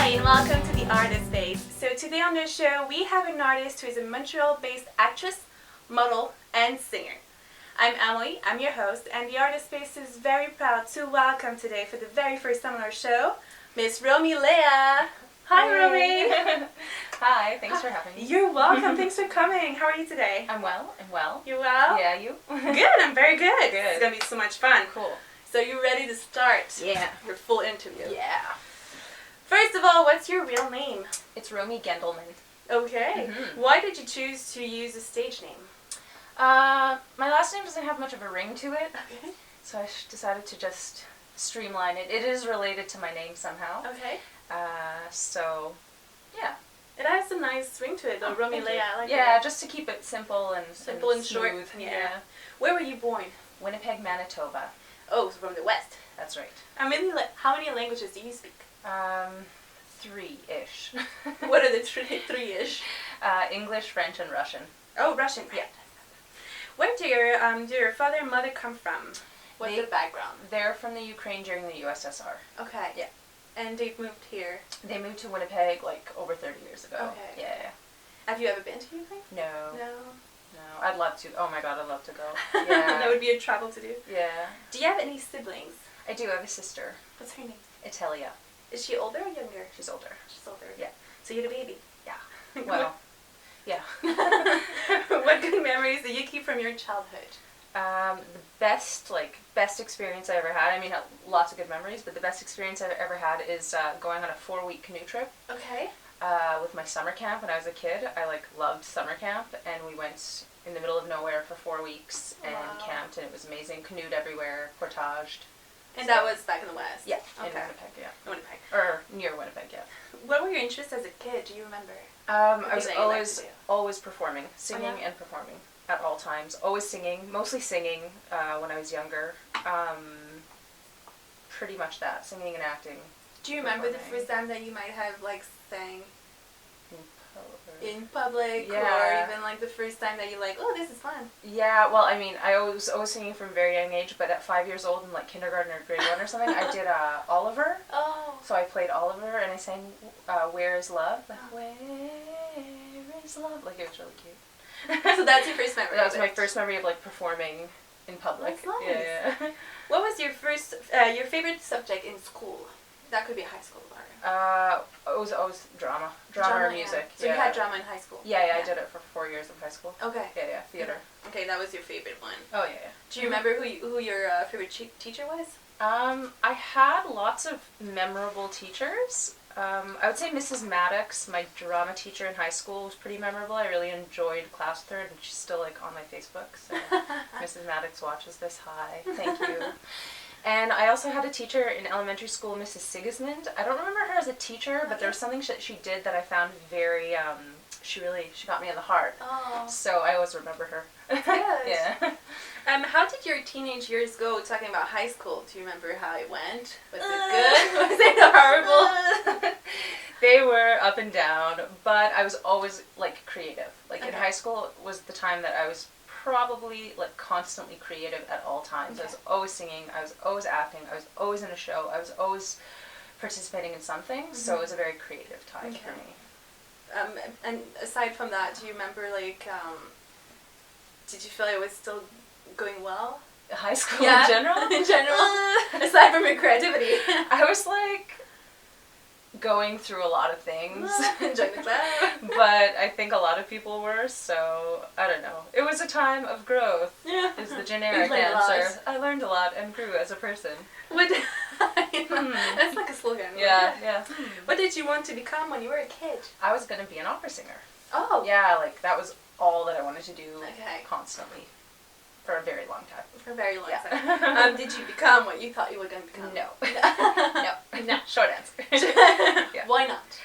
Hi, and welcome to the Artist Space. So today on the show, we have an artist who is a Montreal-based actress, model, and singer. I'm Emily, I'm your host, and the Artist Space is very proud to welcome today for the very first time on our show, Miss Romy Leah. Hi, Romy. Hi, thanks for having me. You're welcome. Thanks for coming. How are you today? I'm well. You well? Yeah, you? Good, I'm very good. Good. It's going to be so much fun. Cool. So you ready to start? Yeah. Your full interview? Yeah. First of all, what's your real name? It's Romy Gendelman. Okay. Mm-hmm. Why did you choose to use a stage name? My last name doesn't have much of a ring to it, Okay. so I decided to just streamline it. It is related to my name somehow. Okay. So, yeah. It has a nice ring to it, though. Romy Thank Leah, you. I like Yeah, it. just to keep it simple and Short. smooth. Yeah. Where were you born? Winnipeg, Manitoba. Oh, so from the West. That's right. How many languages do you speak? 3-ish. What are the three-ish? English, French, and Russian. Oh, Russian. Yeah. Where do your father and mother come from? What's the background? They're from the Ukraine during the USSR. Okay. Yeah. And they've moved here. They moved to Winnipeg like over 30 years ago. Okay. Yeah. Have you ever been to Ukraine? No. No. I'd love to. Oh my god, I'd love to go. Yeah. That would be a travel to do. Yeah. Do you have any siblings? I do have a sister, What's her name? Italia. Is she older or younger? She's older. She's older. Yeah. So you're the baby. Yeah. Well, yeah. What good memories do you keep from your childhood? The best experience I ever had, I mean, lots of good memories, but the best experience I've ever had is going on a 4-week canoe trip Okay. with my summer camp when I was a kid. I loved summer camp, and we went in the middle of nowhere for 4 weeks and camped, and it was amazing. Canoed everywhere, portaged. And that was back in the West? Yeah, Okay. in Winnipeg, yeah. Winnipeg. Or near Winnipeg, yeah. What were your interests as a kid? Do you remember? I was that you liked to do? always performing, singing Oh, yeah? and performing at all times. Always singing, mostly singing when I was younger. Pretty much that, singing and acting. Do you remember the Performing. first time that you might have sang In in public, or Yeah. even the first time that you oh, this is fun? Yeah, well, I mean, I was always singing from a very young age, but at 5 years old in kindergarten or grade 1 or something, I did Oliver. Oh. So I played Oliver and I sang Where is Love? Where is Love? It was really cute. So that's your first memory. That was of my it. first memory of performing in public. That's nice. Yeah. What was your your favorite subject in school? That could be high school or. It was always drama or music. Yeah. So you had drama in high school. Yeah, I did it for 4 years of high school. Okay. Yeah, theater. Okay, that was your favorite one. Oh yeah. Do you remember who your favorite teacher was? I had lots of memorable teachers. I would say Mrs. Maddox, my drama teacher in high school, was pretty memorable. I really enjoyed class with her, and she's still on my Facebook. So Mrs. Maddox watches this. Hi, thank you. And I also had a teacher in elementary school, Mrs. Sigismund. I don't remember her as a teacher, but there was something she did that I found very, she got me in the heart. Oh. So I always remember her. Good. Yeah. How did your teenage years go, talking about high school? Do you remember how it went? Was it good? Was it horrible? They were up and down, but I was always, creative. Okay. In high school was the time that I was probably constantly creative at all times. Okay. I was always singing, I was always acting, I was always in a show, I was always participating in something, so it was a very creative time for me. And aside from that, do you remember did you feel it was still going well? High school Yeah, in general? in general. Aside from your creativity. I was going through a lot of things. Enjoying the club. But I think a lot of people were, so I don't know. It was a time of growth. Yeah. Is the generic You learned a lot. answer. I learned a lot and grew as a person. What? That's like a slogan. Yeah. What did you want to become when you were a kid? I was gonna be an opera singer. Oh. Yeah, that was all that I wanted to do constantly. For a very long time. For a very long time. Did you become what you thought you were going to become? No. No. Short answer. Yeah. Why not?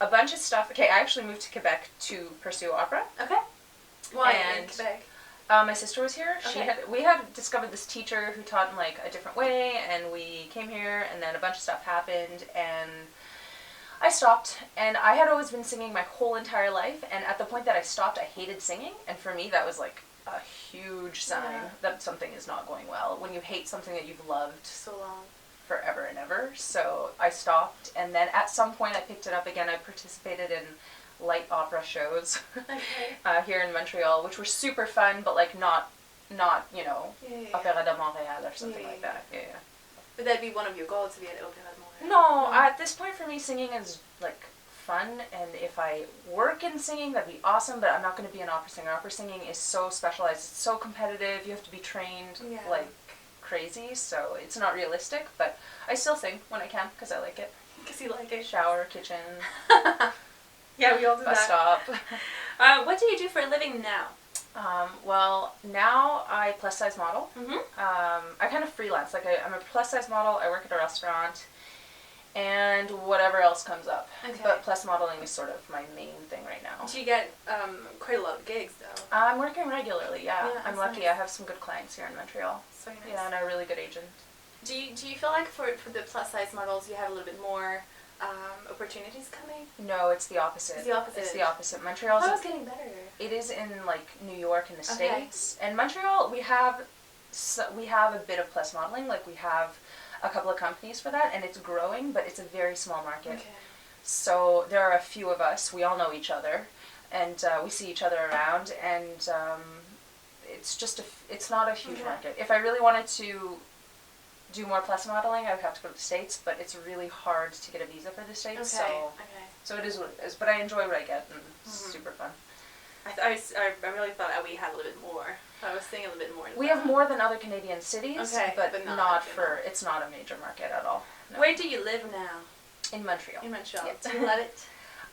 A bunch of stuff. Okay, I actually moved to Quebec to pursue opera. Okay. Why in And Quebec? My sister was here. Okay. We had discovered this teacher who taught in a different way, and we came here, and then a bunch of stuff happened, and I stopped. And I had always been singing my whole entire life, and at the point that I stopped, I hated singing, and for me that was a huge sign that something is not going well. When you hate something that you've loved So long. forever and ever, so I stopped, and then at some point I picked it up again. I participated in light opera shows here in Montreal, which were super fun, but like not Opéra de Montréal or something like that. Yeah. But that'd be one of your goals, to be at Opéra de Montréal. No, at this point for me, singing is like fun, and if I work in singing, that'd be awesome, but I'm not going to be an opera singer. Opera singing is so specialized, it's so competitive, you have to be trained like crazy, so it's not realistic, but I still sing when I can, because I like it. Because you like it. Shower, kitchen. Yeah, we all do bus that. stop. What do you do for a living now? Well, now I plus size model. Mm-hmm. I kind of freelance. Like I'm a plus size model. I work at a restaurant, and whatever else comes up. Okay. But plus modeling is sort of my main thing right now. Do you get quite a lot of gigs though? I'm working regularly. Yeah, I'm lucky. Nice. I have some good clients here in Montreal. So nice. Yeah, and a really good agent. Do you feel like for the plus size models you have a little bit more opportunities coming? No, it's the opposite. It's the opposite. It's the opposite. Montreal's. I was getting better. It is in like New York and the States, and Montreal we have a bit of plus modeling. Like we have a couple of companies for that, and it's growing, but it's a very small market. Okay. So there are a few of us. We all know each other, and we see each other around, and it's just it's not a huge market. If I really wanted to do more plus modeling, I would have to go to the States, but it's really hard to get a visa for the States. So it is what it is. But I enjoy what I get, and it's super fun. I really thought that we had a little bit more. I was thinking a little bit more. We have more than other Canadian cities, but not for, it's not a major market at all. No. Where do you live now? In Montreal. In Montreal. Yeah. Do you love it?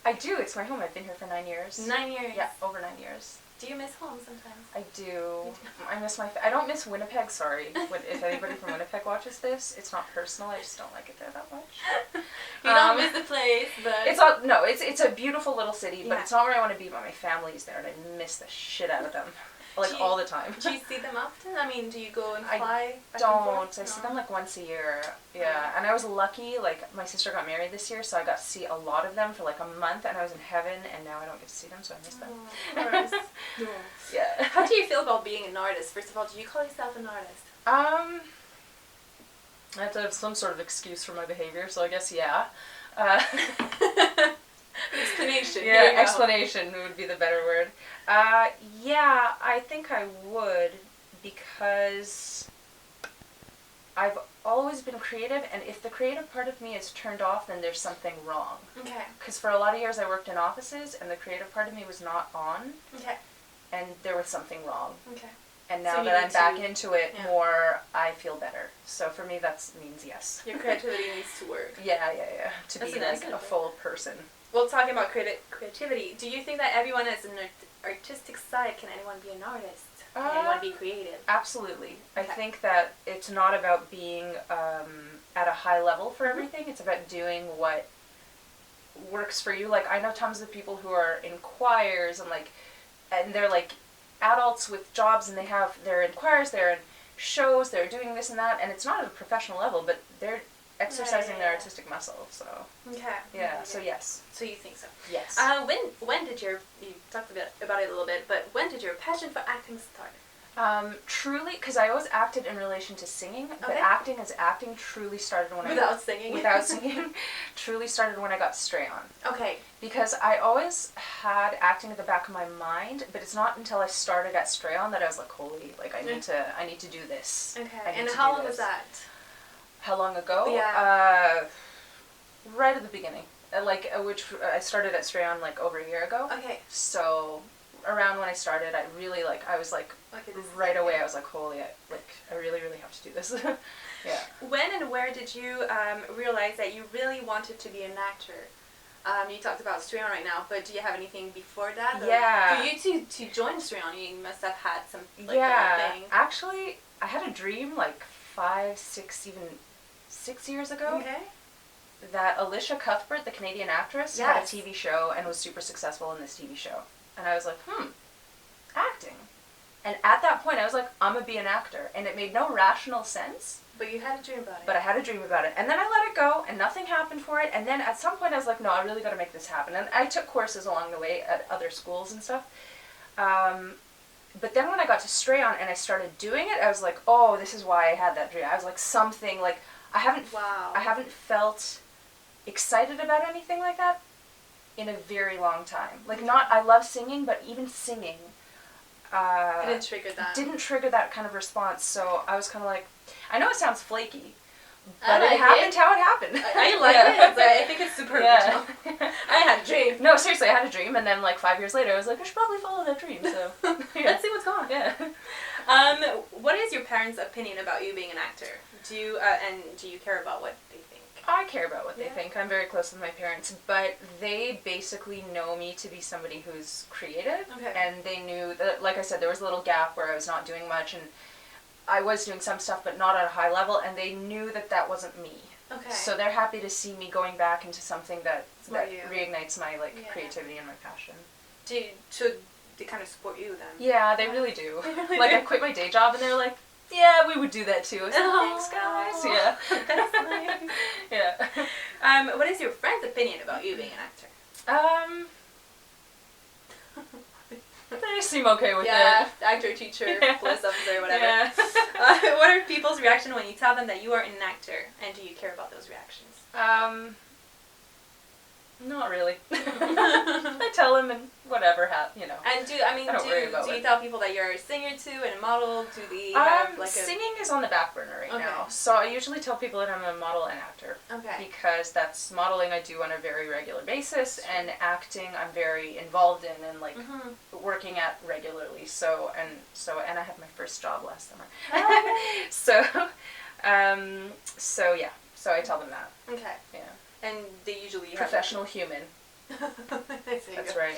I do. It's my home. I've been here for 9 years. 9 years? Yeah, over 9 years. Do you miss home sometimes? I do. I miss I don't miss Winnipeg, sorry. If anybody from Winnipeg watches this, it's not personal. I just don't like it there that much. You don't miss the place, but... It's a beautiful little city, but it's not where I want to be, but my family's there, and I miss the shit out of them. Like, all the time. Do you see them often? I mean, do you go and fly back and don't. forth? I see them like once a year. Yeah. And I was lucky, like, my sister got married this year, so I got to see a lot of them for like a month, and I was in heaven, and now I don't get to see them, so I miss them. Of course. Yeah. How do you feel about being an artist? First of all, do you call yourself an artist? I have to have some sort of excuse for my behavior, so I guess yeah. Explanation. Yeah, explanation would be the better word. Yeah, I think I would, because I've always been creative, and if the creative part of me is turned off, then there's something wrong. Okay. Because for a lot of years I worked in offices, and the creative part of me was not on. Okay. And there was something wrong. Okay. And now that I'm back into it more, I feel better. So for me, that means yes. Your creativity needs to work. Yeah. To be like a full person. Well, talking about creativity, do you think that everyone has an artistic side? Can anyone be an artist? Can anyone be creative? Absolutely. I think that it's not about being at a high level for everything. It's about doing what works for you. Like, I know tons of people who are in choirs and they're like adults with jobs, and they're in choirs, they're in shows, they're doing this and that, and it's not at a professional level, but they're exercising their artistic muscle, so. Okay. Yeah, so yes. So you think so? Yes. When did you talked about it a little bit, but when did your passion for acting start? Truly, because I always acted in relation to singing, but acting truly started when Without singing, truly started when I got Stray On. Okay. Because I always had acting at the back of my mind, but it's not until I started at Stray On that I was like, holy, like I need to do this. Okay. And how long was that? How long ago? Yeah. Right at the beginning. Which I started at Stray On like over a year ago. Okay. So around when I started, I really I was like, right away I was like, holy, I really, really have to do this. Yeah. When and where did you realize that you really wanted to be an actor? You talked about Stray On right now, but do you have anything before that? Yeah. For you to join Stray On, you must have had some thing. Actually, I had a dream 5, 6, even 6 years ago. Okay. That ElishaCuthbert, the Canadian actress, had a TV show and was super successful in this TV show. And I was like, acting. And at that point, I was like, I'm going to be an actor. And it made no rational sense. But you had a dream about it. But I had a dream about it. And then I let it go, and nothing happened for it. And then at some point, I was like, no, I really got to make this happen. And I took courses along the way at other schools and stuff. But then when I got to Stray On and I started doing it, I was like, oh, this is why I had that dream. I was like, Wow. I haven't felt excited about anything like that in a very long time. Like, I love singing, but even singing didn't trigger that kind of response. So I was kind of like, I know it sounds flaky, but it happened how it happened. I like it, but I think it's super original. I had a dream. No, seriously, I had a dream, and then like 5 years later, I was like, I should probably follow that dream. So let's see what's going on. Yeah. What is your parents' opinion about you being an actor? Do you care about what they think? I care about what they think. I'm very close with my parents, but they basically know me to be somebody who's creative, and they knew that, like I said, there was a little gap where I was not doing much, and I was doing some stuff, but not at a high level, and they knew that that wasn't me. Okay. So they're happy to see me going back into something that reignites my creativity and my passion. So they kind of support you then? Yeah, they really do. Like, I quit my day job, and they're like, yeah, we would do that too. I was like, thanks, guys. Yeah. That's nice. Yeah. What is your friend's opinion about you being an actor? They seem okay with it. Actor, teacher, police officer, whatever. Yeah. What are people's reaction when you tell them that you are an actor, and do you care about those reactions? Not really. I tell them and whatever, And do you tell people that you're a singer too and a model? Do they have singing is on the back burner right now. So I usually tell people that I'm a model and actor. Okay. Because that's modeling I do on a very regular basis, and acting I'm very involved in and working at regularly. So and I had my first job last summer. So I tell them that. Okay. Yeah. And they usually professional human. That's right.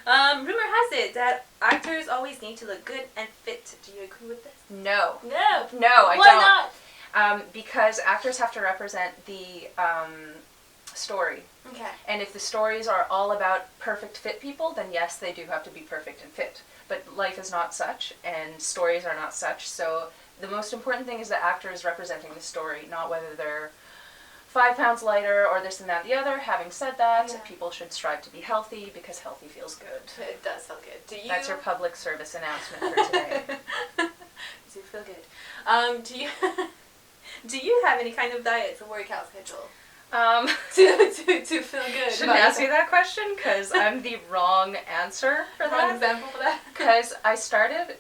Rumor has it that actors always need to look good and fit. Do you agree with this? No. No, I don't. Why not? Because actors have to represent the story. Okay. And if the stories are all about perfect fit people, then yes, they do have to be perfect and fit. But life is not such, and stories are not such. So the most important thing is the actor is representing the story, not whether they're 5 pounds lighter or this and that and the other. Having said that, people should strive to be healthy because healthy feels good. It does feel good. That's your public service announcement for today. Does it feel good? Do you have any kind of diet or workout schedule? To feel good. Shouldn't ask you that question because I'm the wrong answer for that. Wrong example for that? Because I started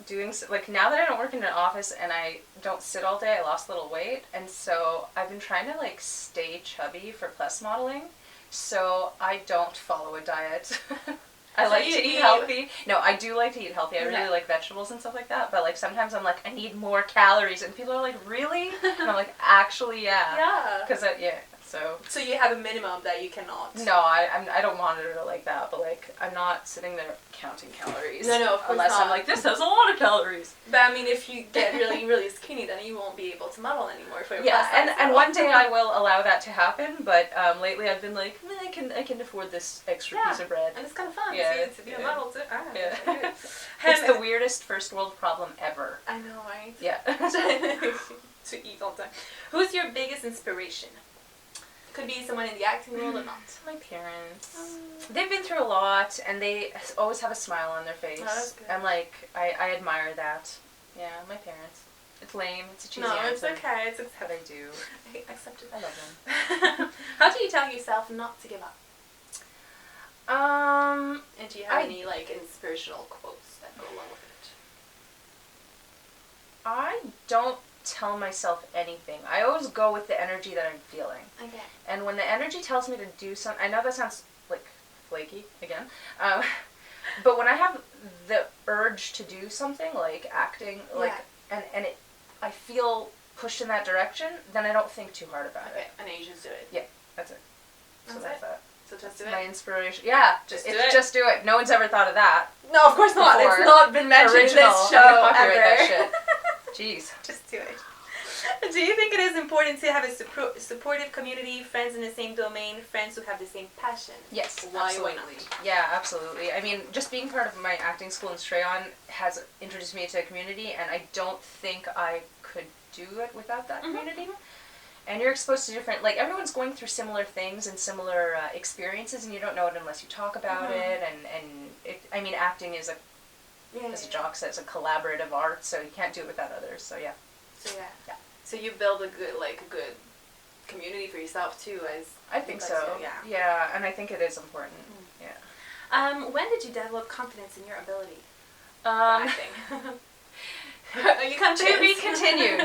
doing now that I don't work in an office and I don't sit all day, I lost a little weight, and so I've been trying to stay chubby for plus modeling, so I don't follow a diet. I like to eat healthy. No, I do like to eat healthy. I really like vegetables and stuff like that, but sometimes I'm I need more calories, and people are like, really? And I'm like, actually, yeah. Yeah. Because So you have a minimum that you cannot. No, I don't monitor it like that, but I'm not sitting there counting calories. No, of course unless not. I'm like, this has a lot of calories. But if you get really, really skinny, then you won't be able to model anymore for your and one day I will allow that to happen, but lately I've been like, I can afford this extra piece of bread. And it's kind of fun to be a model too. It's the weirdest first world problem ever. I know, right? Yeah. To eat all the time. Who's your biggest inspiration? Could be someone in the acting world or not. My parents. They've been through a lot, and they always have a smile on their face. Oh, that's good. And I admire that. Yeah, my parents. It's lame. It's a cheesy answer. No, it's okay. It's accepted. But I do. I accept it. I love them. How do you tell yourself not to give up? And do you have any inspirational quotes that go along with it? I don't tell myself anything. I always go with the energy that I'm feeling. Okay. And when the energy tells me to do something, I know that sounds flaky again, but when I have the urge to do something like acting, I feel pushed in that direction, then I don't think too hard about it. Okay, and then you just do it. Yeah, that's it. So that's that. So just do it. My inspiration. Yeah, just do it. No one's ever thought of that. No, of course not. Before. It's not been mentioned in this show Copyright ever. that shit. Jeez. Just do it. Do you think it is important to have a supportive community, friends in the same domain, friends who have the same passion? Yes, Why absolutely. not? Yeah, absolutely. I mean, just being part of my acting school in Strayon has introduced me to a community, and I don't think I could do it without that community. And you're exposed to different, everyone's going through similar things and similar experiences, and you don't know it unless you talk about it, and acting is as Jock says, a collaborative art, so you can't do it without others, so yeah. So So you build a good community for yourself too, as I think so. Yeah. Yeah, and I think it is important. Yeah. When did you develop confidence in your ability? Acting. You can't To be continued.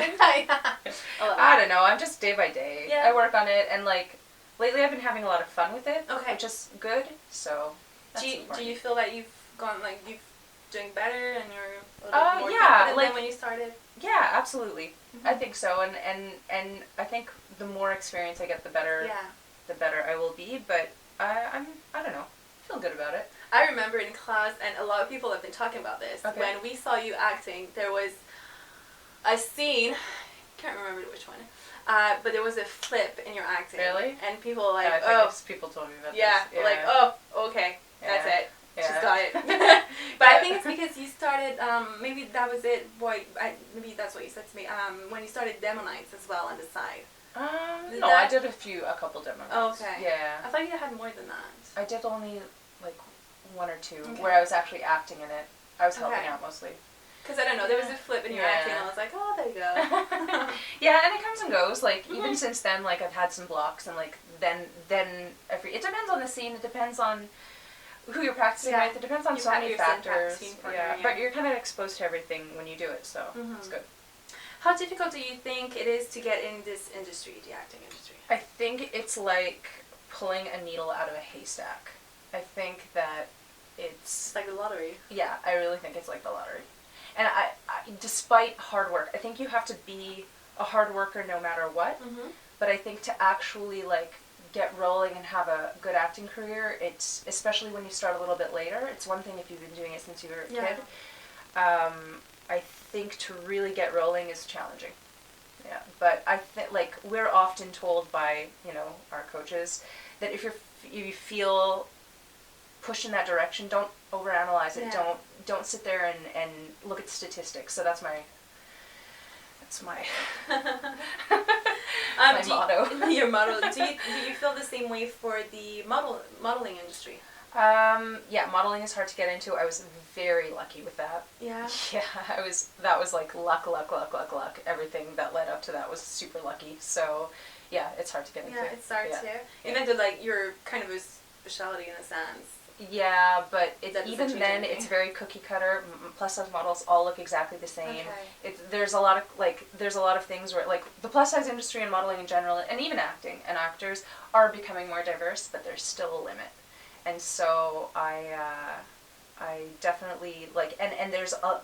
I don't know. I'm just day by day. Yeah. I work on it, and like lately, I've been having a lot of fun with it, Okay. which is good. So that's do important. you feel that you've gone you've doing better and you're a little bit more yeah, confident like than when you started? Yeah, absolutely. Mm-hmm. I think so, and I think the more experience I get, the better I will be. But I don't know. I feel good about it. I remember in class, and a lot of people have been talking about this. Okay. When we saw you acting, there was a scene. Can't remember which one. But there was a flip in your acting. Really? And people were like, I think it's people told me about this. Yeah. like, oh, okay, that's it. Yeah. She's got it. But I think it's because you started, maybe that was it, maybe that's what you said to me, when you started DemoNights as well on the side. No, I did a couple demos. Oh, okay. Yeah. I thought you had more than that. I did only like one or two Okay. where I was actually acting in it. I was helping Okay. out mostly. Because I don't know, there was a flip in your acting, and I was like, oh, there you go. Yeah, and it comes and goes. Like Mm-hmm. even since then, like I've had some blocks, and like then it depends on the scene. It depends on who you're practicing with. It depends on so many factors. Yeah, but you're kind of exposed to everything when you do it, so it's good. How difficult do you think it is to get in this industry, the acting industry? I think it's like pulling a needle out of a haystack. I think that it's like the lottery. Yeah, I really think it's like the lottery. And I despite hard work, I think you have to be a hard worker no matter what. Mm-hmm. But I think to actually like get rolling and have a good acting career, it's especially when you start a little bit later. It's one thing if you've been doing it since you were a kid. I think to really get rolling is challenging. Yeah, but I think like we're often told by our coaches that if you feel pushed in that direction, don't overanalyze it. Yeah. Don't sit there and look at statistics. So that's my my motto. Your motto. Do you feel the same way for the modeling industry? Yeah, modeling is hard to get into. I was very lucky with that. Yeah. Yeah, that was like luck. Everything that led up to that was super lucky. So, yeah, it's hard to get into. Yeah, it's hard too. Yeah. Even though you're kind of a specialty in a sense. Yeah, but even then, anything. it's very cookie cutter. Plus size models all look exactly the same. Okay. There's a lot of things where the plus size industry and modeling in general, and even acting and actors are becoming more diverse, but there's still a limit. And so I definitely and there's a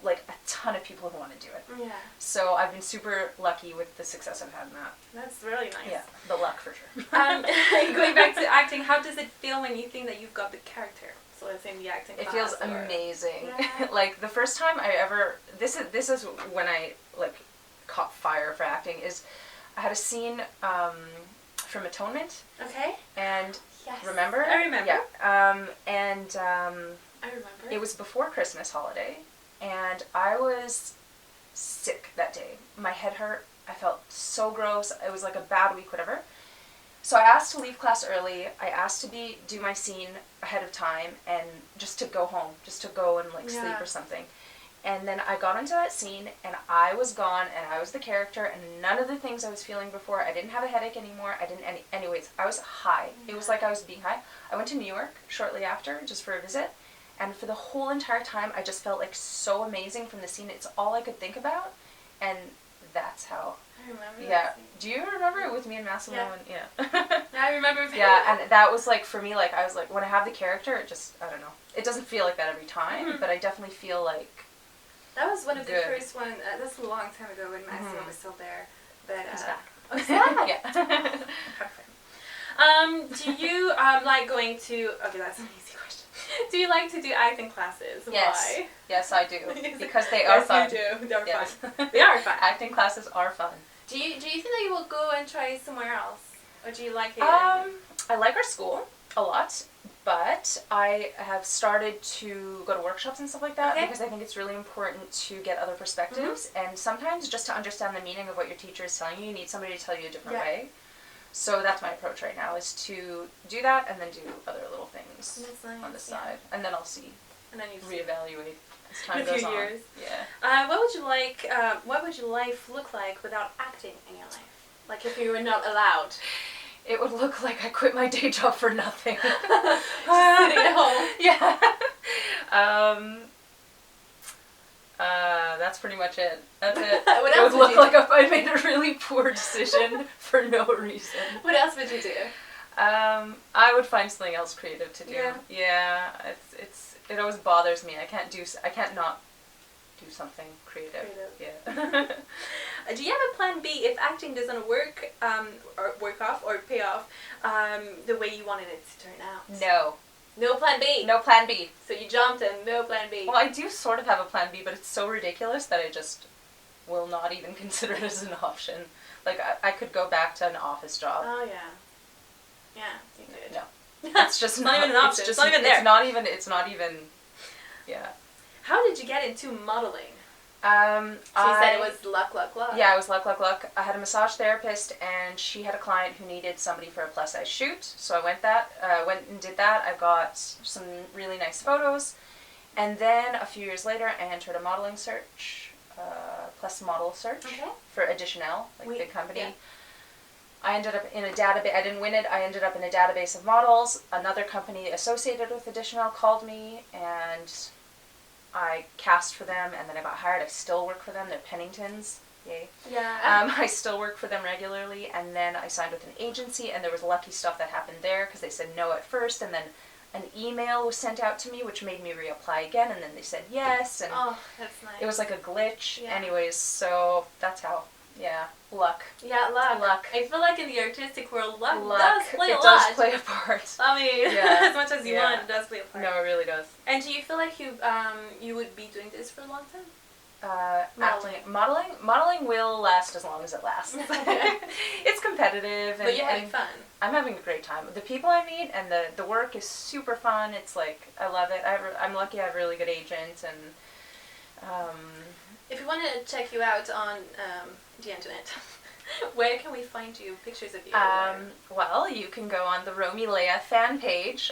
ton of people who want to do it. Yeah. So I've been super lucky with the success I've had in that. That's really nice. Yeah, the luck for sure. Going back to acting, how does it feel when you think that you've got the character? So let's say in the acting class. It feels amazing. Yeah. Like the first time I ever this is when I caught fire for acting is I had a scene from Atonement. Okay. And yes. Remember? I remember. Yeah. I remember. It was before Christmas holiday, and I was sick that day. My head hurt. I felt so gross. It was like a bad week, whatever. So I asked to leave class early. I asked to do my scene ahead of time and just to go home, just to go and sleep or something. And then I got into that scene, and I was gone, and I was the character, and none of the things I was feeling before. I didn't have a headache anymore. Anyways, I was high. It was like I was being high. I went to New York shortly after, just for a visit, and for the whole entire time, I just felt so amazing from the scene. It's all I could think about, and that's how. I remember. Yeah. Do you remember it with me and Massimo? Yeah. Yeah. I remember. Yeah, and that was for me, I was when I have the character, it just, I don't know. It doesn't feel like that every time, but I definitely feel that was one of the good. First one. That's a long time ago when Massimo was still there. But He's back. Oh, he's back. Yeah. Perfect. Do you like going to? Okay, that's an easy question. Do you like to do acting classes? Yes. Why? Yes, I do. Because they are fun. Yes, you do. They're Yes. fun. They are fun. Acting classes are fun. Do you think that you will go and try somewhere else, or do you like it? I like our school a lot, but I have started to go to workshops and stuff like that because I think it's really important to get other perspectives, and sometimes just to understand the meaning of what your teacher is telling you, you need somebody to tell you a different way. So that's my approach right now, is to do that and then do other little things on the side, and then I'll see And then you reevaluate as time in a goes few on. years. Yeah. What would you like? What would your life look like without acting in your life? Like if you were not allowed. It would look like I quit my day job for nothing. Just sitting at home. Yeah. That's pretty much it. That's it. What It else would would look you like if I made a really poor decision for no reason. What else would you do? I would find something else creative to do. Yeah. Yeah. It always bothers me. I can't not do something creative. Yeah. Do you have a plan B if acting doesn't work, or work off or pay off, the way you wanted it to turn out? No. No plan B. No plan B. So you jumped and no plan B. Well, I do sort of have a plan B, but it's so ridiculous that I just will not even consider it as an option. Like, I could go back to an office job. Oh yeah. Yeah, you could. No. It's just not even an option. It's not even there. It's not even, yeah. How did you get into modeling? So you said it was luck. Yeah, it was luck. I had a massage therapist, and she had a client who needed somebody for a plus-size shoot. So I went and did that. I got some really nice photos, and then a few years later, I entered a modeling search, plus model search for Additionelle, like the big company. Yeah. I ended up in a database. I didn't win it. I ended up in a database of models. Another company associated with Additionelle called me, and I cast for them, and then I got hired. I still work for them. They're Penningtons. Yay. Yeah. I still work for them regularly, and then I signed with an agency, and there was lucky stuff that happened there because they said no at first, and then an email was sent out to me, which made me reapply again, and then they said yes, and that's nice. It was like a glitch. Yeah. Anyways, so that's how. Yeah, luck. Yeah, luck. I feel like in the artistic world, luck does play a lot. It does play a part. I mean, as much as you want, it does play a part. No, it really does. And do you feel like you would be doing this for a long time? Modeling will last as long as it lasts. It's competitive, but you're having fun. I'm having a great time. The people I meet and the work is super fun. It's like I love it. I'm lucky I have a really good agent, and if you want to check you out on the internet, where can we find you? Pictures of you? Well, you can go on the Romy Leia fan page.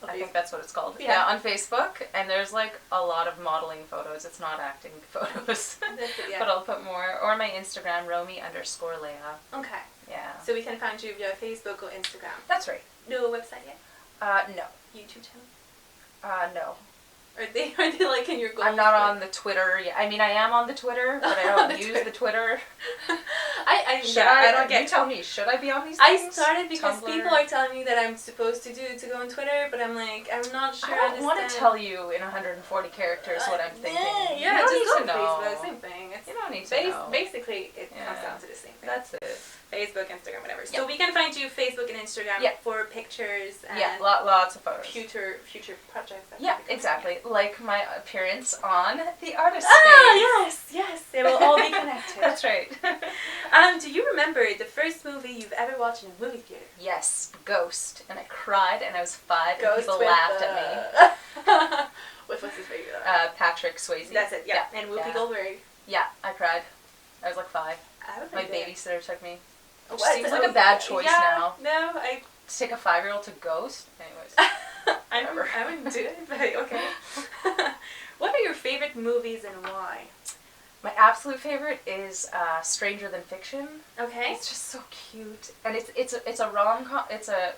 I think that's what it's called. Yeah, on Facebook, and there's like a lot of modeling photos. It's not acting photos. But I'll put more. Or my Instagram, Romy_Leia. Okay. Yeah. So we can find you via Facebook or Instagram. That's right. No website yet? No. YouTube channel? No. Are they like in your goals? I'm not on the Twitter yet. I mean, I am on the Twitter, but I don't use the Twitter. I don't get. You tell me, should I be on these I things? started because Tumblr? people are telling me that I'm supposed to go on Twitter, but I'm like, I'm not sure. I don't want to tell you in 140 characters what I'm thinking. Yeah, you don't just need to go know. on Facebook, same thing. You don't need to know. Basically, it comes down to the same thing. That's it. Facebook, Instagram, whatever. Yeah. So we can find you Facebook and Instagram for pictures and lots of photos. Future projects. Exactly. Like my appearance on The Artist Space. Yes. They will all be connected. That's right. Do you remember the first movie you've ever watched in a movie theater? Yes, Ghost. And I cried, and I was 5, Ghost, and people laughed at me. What's his favorite? Patrick Swayze. That's it, yeah. And Whoopi Goldberg. Yeah, I cried. I was like 5. My babysitter took me. Which What? seems like a bad choice now. No, to take a 5-year-old to Ghost? Anyways. I wouldn't do it, but okay. What are your favorite movies and why? My absolute favorite is Stranger Than Fiction. Okay. It's just so cute. And it's a rom-com, it's a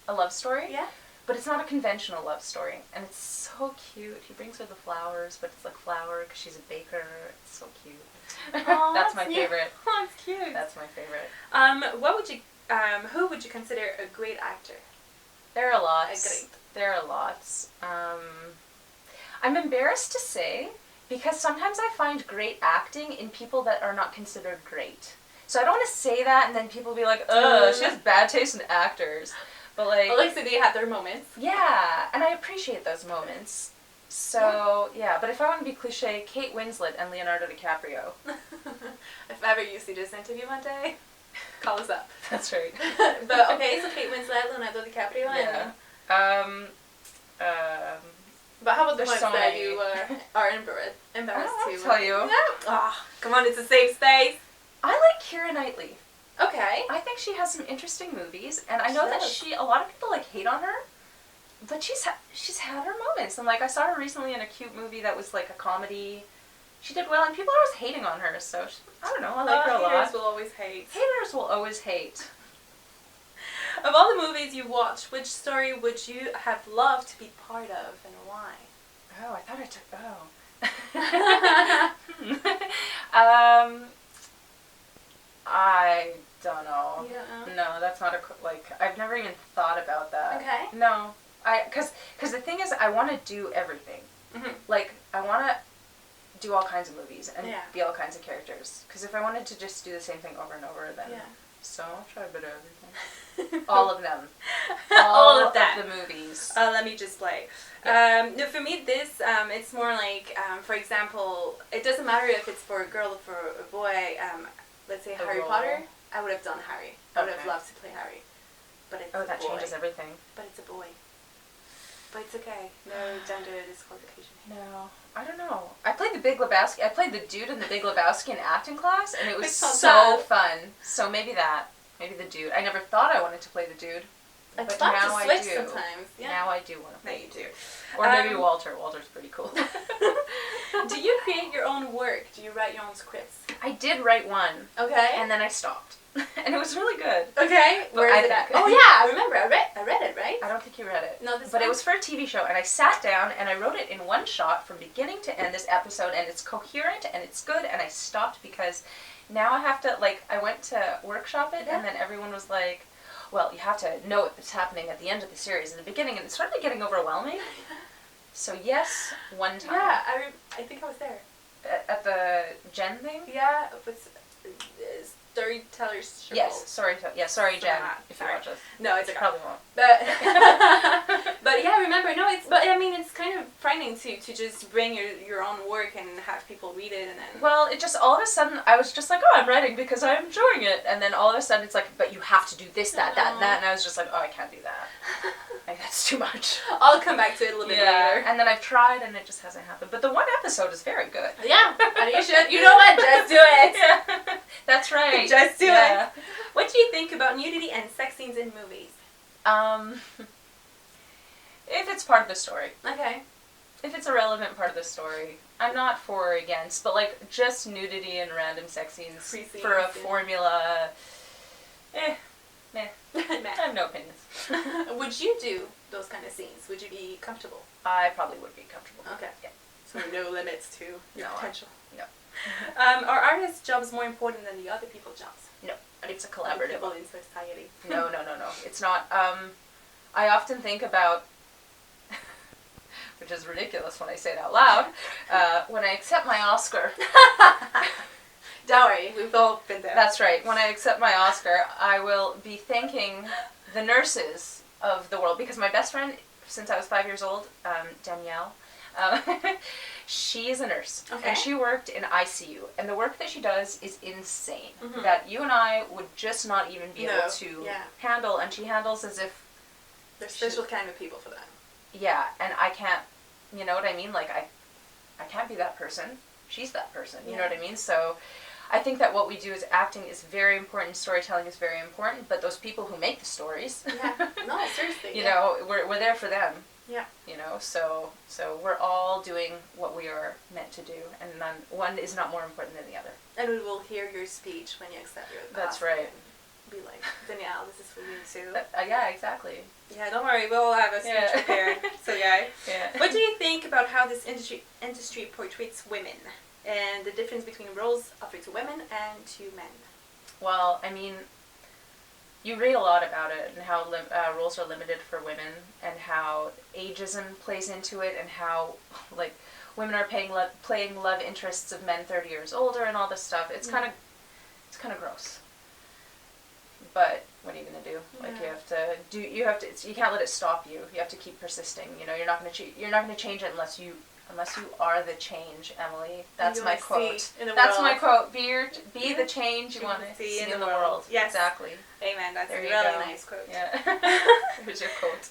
love story. Yeah. But it's not a conventional love story. And it's so cute. He brings her the flowers, but it's like flower because she's a baker. It's so cute. Aww, that's my favorite. Oh, that's cute. That's my favorite. Who would you consider a great actor? There are lots. There are lots. I'm embarrassed to say because sometimes I find great acting in people that are not considered great. So I don't want to say that and then people will be like, ugh, she has bad taste in actors. But like, at least they have their moments. Yeah, and I appreciate those moments. So, yeah, but if I want to be cliche, Kate Winslet and Leonardo DiCaprio. If ever you see this interview one day, call us up. That's right. But, okay, so Kate Winslet, Leonardo DiCaprio, yeah. But how about the ones that you are embarrassed to? I'll tell you. Yeah. Oh, come on, it's a safe space. I like Kieraknightley. Okay. I think she has some interesting movies, and I know that a lot of people like hate on her, but she's had her moments, and like I saw her recently in a cute movie that was like a comedy. She did well, and people are always hating on her, so I don't know, I like her a lot. Haters will always hate. Haters will always hate. Of all the movies you watched, which story would you have loved to be part of, and why? Oh, I thought I took. I don't know. You don't know? No, that's not I've never even thought about that. Okay. No, because the thing is, I want to do everything. Mm-hmm. Like, I want to do all kinds of movies and Yeah. be all kinds of characters. Because if I wanted to just do the same thing over and over, then so I'll try a bit of everything. All of them. All of that. The movies. Let me just play. Yeah. No, for me, this it's more like, for example, it doesn't matter if it's for a girl or for a boy. Let's say Harry role. Potter. I would have done Harry. I would have Okay. loved to play Harry. But it's a that boy. changes everything. But it's a boy. But it's okay. No gender disqualification. No, I don't know. I played The Big Lebowski. I played the dude in The Big Lebowski in acting class, and it was It's not so bad. fun. So maybe that. Maybe the dude. I never thought I wanted to play the dude. It's But fun now to I switch do. sometimes. Yeah. Now I do want to No, play you the do. dude. Or maybe Walter. Walter's pretty cool. Do you create your own work? Do you write your own scripts? I did write one, Okay. and then I stopped. And it was really good. Okay. But Where I is it at? think- Oh yeah, I remember. I read it, right? I don't think you read it. No, this But one? it was for a TV show, and I sat down and I wrote it in one shot from beginning to end, this episode, and it's coherent and it's good, and I stopped because now I have to, I went to workshop it, Yeah. and then everyone was like, well, you have to know what's happening at the end of the series in the beginning, and it started getting overwhelming. So yes, one time. Yeah, I think I was there. At the Jen thing? Yeah, with Storytellers Circle. Yes, sorry, sorry, Jen, if you Sorry. watch this. No, it's You okay. probably won't. But yeah, remember, no, but I mean, it's kind of frightening to just bring your own work and have people read it and then... Well, it just, all of a sudden, I was just like, oh, I'm writing because I'm enjoying it. And then all of a sudden it's like, but you have to do this, that, that, and that. And I was just like, oh, I can't do that. Like, that's too much. I'll come back to it a little bit later. And then I've tried and it just hasn't happened. But the one episode is very good. Yeah, and you should. You know what? Just do it. Yeah, that's right. Just do Yeah. it. What do you think about nudity and sex scenes in movies? If it's part of the story. Okay. If it's a relevant part of the story, I'm not for or against, but just nudity and random sex scenes Free scenes, for a yeah. formula, meh. I Meh. have no opinions. Would you do those kind of scenes? Would you be comfortable? I probably would be comfortable. Okay. Yeah. So no limits to your No, potential. no. Are artists' jobs more important than the other people's jobs? No, it's a Like collaborative. people in society. No. It's not. I often think about, which is ridiculous when I say it out loud, when I accept my Oscar. Don't worry, we've all been there. That's right. When I accept my Oscar, I will be thanking the nurses of the world, because my best friend, since I was 5 years old, Danielle, she is a nurse. Okay. And she worked in ICU. And the work that she does is insane. Mhm. That you and I would just not even be No, able to yeah. handle. And she handles as if, There's special kind of people for that. yeah, and I can't, you know what I mean? I can't be that person. She's that person. You know Yeah. what I mean? So I think that what we do as acting is very important, storytelling is very important, but those people who make the stories, Yeah. No, seriously. you yeah. know, we're there for them. Yeah. You know, so we're all doing what we are meant to do, and one is not more important than the other. And we will hear your speech when you accept your That's Oscar right. and be like, Danielle, this is for you too. Yeah, exactly. Yeah, don't worry, we'll all have a speech Yeah. prepared. So yeah. Yeah. What do you think about how this industry portrays women and the difference between roles offered to women and to men? Well, I mean, you read a lot about it and how roles are limited for women and how ageism plays into it and how women are playing love interests of men 30 years older and all this stuff. It's kind of gross. But what are you gonna do? You can't let it stop you. You have to keep persisting. You know, you're not gonna change it unless you are the change, Emily. That's You my wanna quote. see in the That's world. my quote. Be the change you want to see in the world. Yes. Exactly. Amen. That's There a you really go. nice quote. Yeah. Here's your quote.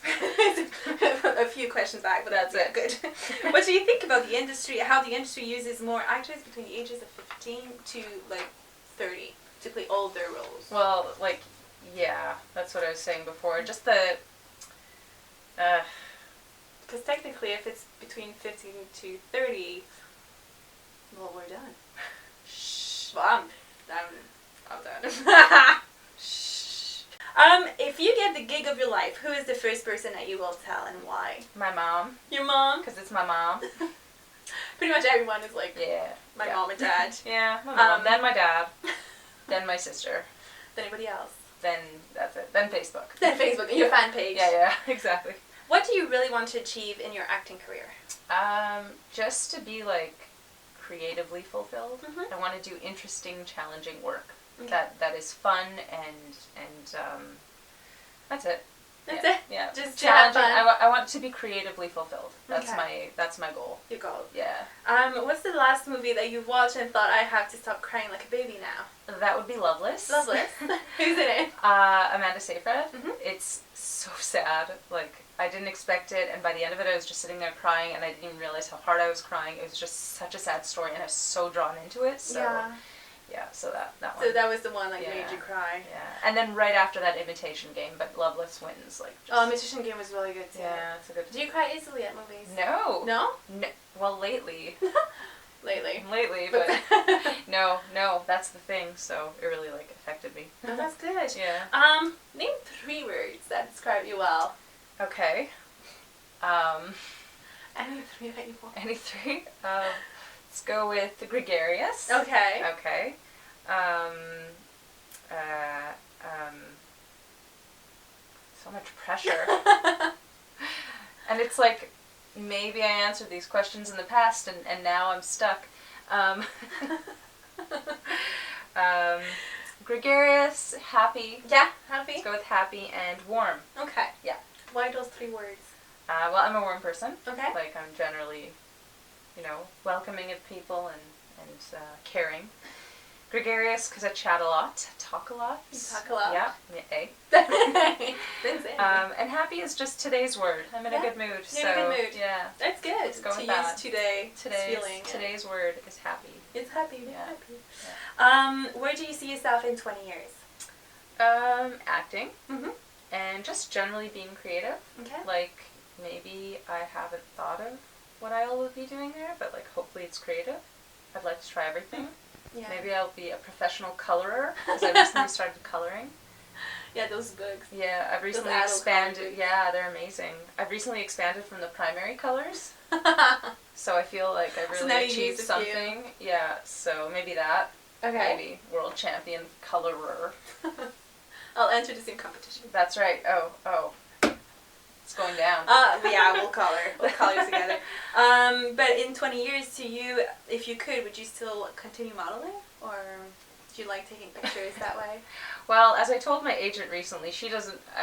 A few questions back, but That's yeah, it. good. What do you think about the industry? How the industry uses more actors between the ages of 15 to 30 to play older roles? Well, yeah, that's what I was saying before. Just technically, if it's between 15 to 30, well, we're done. Shh. Well, I'm done. Shh. If you get the gig of your life, who is the first person that you will tell and why? My mom. Your mom? Because it's my mom. Pretty much everyone is like, my mom and dad. Yeah, my mom. Then my dad. Then my sister. Then anybody else. Then that's it. Then Facebook. Then Facebook and your fan page. Yeah, exactly. What do you really want to achieve in your acting career? Just to be like creatively fulfilled. Mm-hmm. I want to do interesting, challenging work. Okay. That is fun and that's it. That's it? Yeah. Just challenging. have fun. I want to be creatively fulfilled. That's Okay. my goal. Your goal. Yeah. What's the last movie that you've watched and thought I have to stop crying like a baby now? That would be Lovelace. Lovelace. Who's in it? Amanda Seyfried. Mm-hmm. It's so sad. Like, I didn't expect it, and by the end of it, I was just sitting there crying, and I didn't even realize how hard I was crying. It was just such a sad story, and I was so drawn into it. So, so that one. So that was the one that Yeah. made you cry. Yeah, and then right after that, Imitation Game, but Lovelace wins. Like, just, Imitation Game was really good too. yeah, it's a good. Do you cry easily at movies? No. No? No. Well, lately, Lately. but no, that's the thing. So it really like affected me. Oh, that's good. Yeah. Name 3 words that describe you well. Okay. Any 3 that you want. Any 3? Let's go with gregarious. Okay. Okay. So much pressure. And it's like, maybe I answered these questions in the past and now I'm stuck. Gregarious, happy. Yeah, happy. Let's go with happy and warm. Okay. Yeah. Why those 3 words? Well, I'm a warm person. Okay. Like, I'm generally, welcoming of people and caring. Gregarious, because I chat a lot, talk a lot. You talk a lot. Yeah, Didn't say and happy is just today's word. I'm in a good mood. You're in a good mood. Yeah. That's good. Let's go to with use that. today's feeling. Today's word is happy. It's happy. Yeah. Happy. Yeah. Where do you see yourself in 20 years? Acting. Mm-hmm. And just generally being creative. Okay. Like, maybe I haven't thought of what I will be doing there, but like hopefully it's creative. I'd like to try everything. Yeah. Maybe I'll be a professional colorer, because I recently started coloring. Yeah, those books. Yeah, I've recently adult expanded. color books. Yeah, they're amazing. I've recently expanded from the primary colors, so I feel like I So now really you achieved use a few. something. Yeah, so maybe that. Okay. Maybe world champion colorer. I'll enter the same competition. That's right. Oh. It's going down. Yeah, we'll color. We'll color together. But in 20 years, to you, if you could, would you still continue modeling? Or do you like taking pictures that way? Well, as I told my agent recently,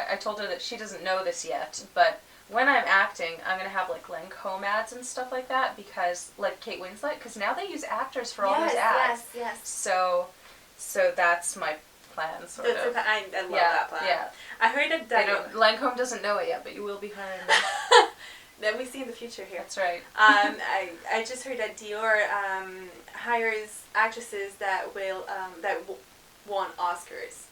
I told her that she doesn't know this yet, but when I'm acting, I'm going to have like Lancome ads and stuff like that, because, like Kate Winslet, because now they use actors for all these ads. Yes. So that's my plan, sort of. I love that plan. Yeah. I heard that Lancome doesn't know it yet, but you will be hiring them. that we see in the future here. That's right. I just heard that Dior hires actresses that won Oscars.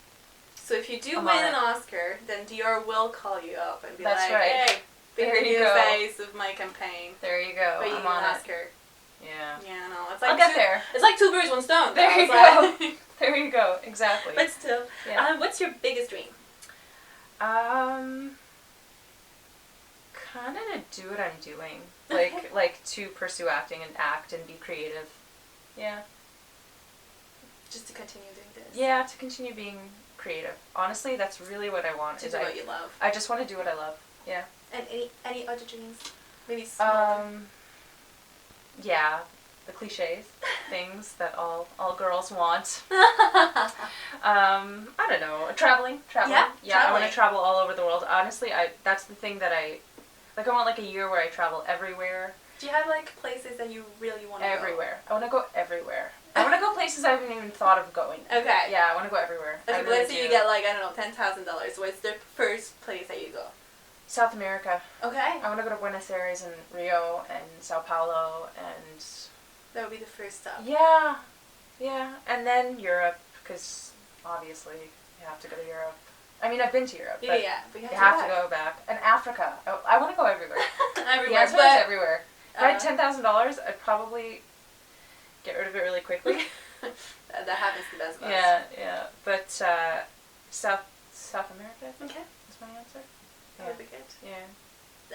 So if you do win an Oscar, then Dior will call you up and be That's like, right. "Hey, be There the you new go. face of my campaign." There you go. But you I'm won on an it. Oscar. Yeah. Yeah, no, it's like I'll get there. It's like 2 birds, 1 stone. There you go. There you go. Exactly. But still, Yeah. what's your biggest dream? Kind of to do what I'm doing, like to pursue acting and act and be creative. Yeah. Just to continue doing this. Yeah, to continue being creative. Honestly, that's really what I want. To do what you love. I just want to do what I love. Yeah. And any other dreams? Maybe small. Yeah, the cliches, things that all girls want. I don't know. Traveling. Yeah, I want to travel all over the world. Honestly, that's the thing that I want like a year where I travel everywhere. Do you have like places that you really want to go? Everywhere. I want to go everywhere. I want to go places I haven't even thought of going. Okay. Yeah, I want to go everywhere. Okay, but let's say you get like, I don't know, $10,000. What's the first place that you go? South America. Okay. I want to go to Buenos Aires and Rio and Sao Paulo and... That would be the first stop. Yeah. And then Europe, because obviously you have to go to Europe. I mean, I've been to Europe, but yeah, but you have to go back. And Africa. I want to go everywhere. everywhere. Yeah, but everywhere. If I had $10,000, I'd probably get rid of it really quickly. That happens to the best of us. Yeah. But South America, I think, is my answer. That would be good. Yeah.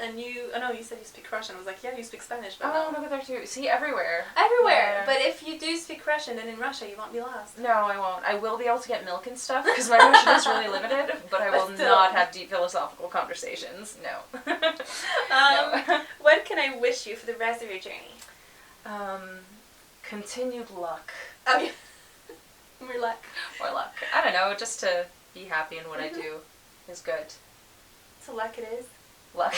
And you said you speak Russian. I was like, yeah, you speak Spanish. But no, go there too. See, everywhere. Everywhere. Yeah. But if you do speak Russian, then in Russia you won't be lost. No, I won't. I will be able to get milk and stuff because my Russian is really limited, but I will not have deep philosophical conversations. No. No. What can I wish you for the rest of your journey? Continued luck. Oh, yeah. More luck. More luck. I don't know, just to be happy in what I do is good. So luck it is. Luck.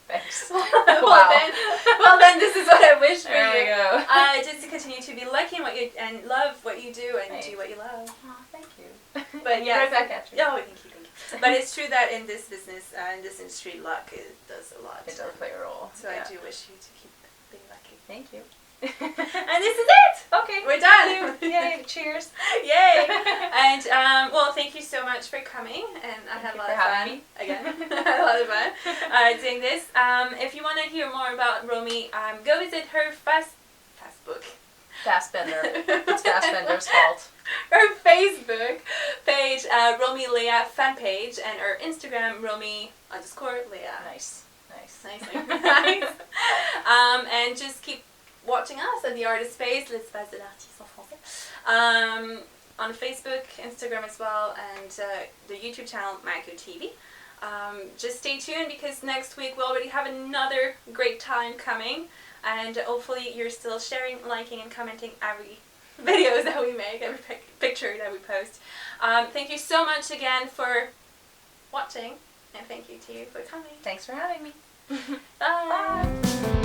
Thanks. Well then, this is what I wish for there you. There we go. Just to continue to be lucky in what you and love what you do and do what you love. Oh, thank you. But yeah, right back at you. Oh, thank you. But it's true that in this business, in this industry, luck does a lot. It does play a role. So I do wish you to keep being lucky. Thank you. And this is it. Okay, we're done. Yay! Cheers! Yay! And well, thank you so much for coming, and I had a lot of fun again. I had a lot of fun doing this. If you want to hear more about Romy, go visit her Facebook. Fassbender. It's Fassbender's fault. Her Facebook page, Romy Leah fan page, and her Instagram, Romy_Leah. Nice. Nice. And just keep watching us at the Artist Space, l'espace de l'artiste en français, on Facebook, Instagram as well, and the YouTube channel Mako TV. Just stay tuned because next week we'll already have another great time coming, and hopefully you're still sharing, liking, and commenting every videos that we make, every picture that we post. Thank you so much again for watching, and thank you to you for coming. Thanks for having me. Bye.